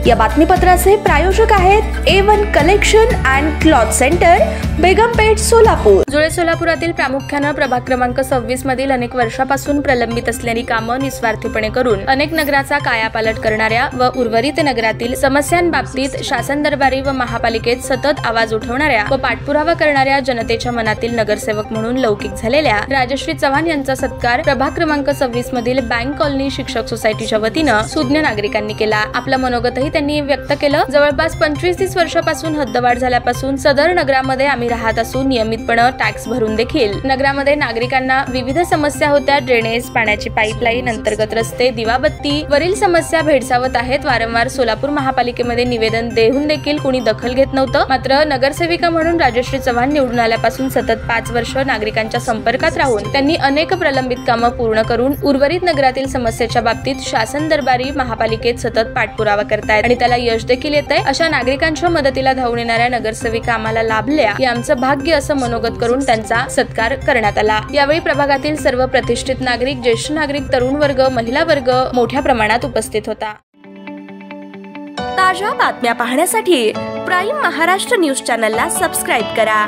या बातमीपत्राचे प्रायोजक आहेत A1 collection and cloth centre, Begumpeth, Solapur. जुळे सोलापुरातील प्रामुख्याने प्रभाग क्रमांक 26 मधील अनेक वर्षापासून प्रलंबित असलेली कामं निस्वार्थीपणे करून अनेक नगराचा कायापालट करणाऱ्या व उर्वरित नगरातील समस्यांबाबतीत शासन दरबारी व महापालिकेत सतत आवाज उठवणाऱ्या व पाठपुरावा करणाऱ्या जनतेच्या मनातील नगरसेवक म्हणून लौकिक झालेल्या राजश्री चव्हाण यांचा सत्कार प्रभाग क्रमांक 26 मधील बँक कॉलनी शिक्षक सोसायटीच्या वतीनं सुज्ञ नागरिकांनी केला। आपलं मनोगतही त्यांनी व्यक्त केलं। जवळपास 25-30 वर्षापासून हद्दवाढ झाल्यापासून सदर नगरामध्ये आम्ही राहत असून नियमितपणे टॅक्स भरून देखील नगरामध्ये नागरिकांना विविध समस्या होत्या। ड्रेनेज, पाण्याची पाईपलाईन, अंतर्गत रस्ते, दिवाबत्ती वरील समस्या भेडसावत आहेत। वारंवार सोलापूर महापालिकेमध्ये निवेदन देऊन देखील कोणी दखल घेत नव्हतं। मात्र नगरसेविका म्हणून राजश्री चव्हाण निवडून आल्यापासून सतत 5 वर्ष नागरिकांच्या संपर्कात राहून त्यांनी अनेक प्रलंबित कामं पूर्ण करून उर्वरित नगरातील समस्येच्या बाबतीत शासन दरबारी महापालिकेत सतत पाठपुरावा करतायत आणि त्याला यश देखील येतंय। अशा नागरिकांच्या मदतीला धावून येणाऱ्या नगरसेविका आम्हाला लाभल्या हे आमचं भाग्य असं मनोगत करून त्यांचा सत्कार करण्यात आला। यावेळी प्रभागातील सर्व प्रतिष्ठित नागरिक, ज्येष्ठ नागरिक, तरुण वर्ग, महिला वर्ग मोठ्या प्रमाणात उपस्थित होता। ताज्या बातम्या पाहण्यासाठी प्राईम महाराष्ट्र न्यूज चॅनलला सबस्क्राईब करा।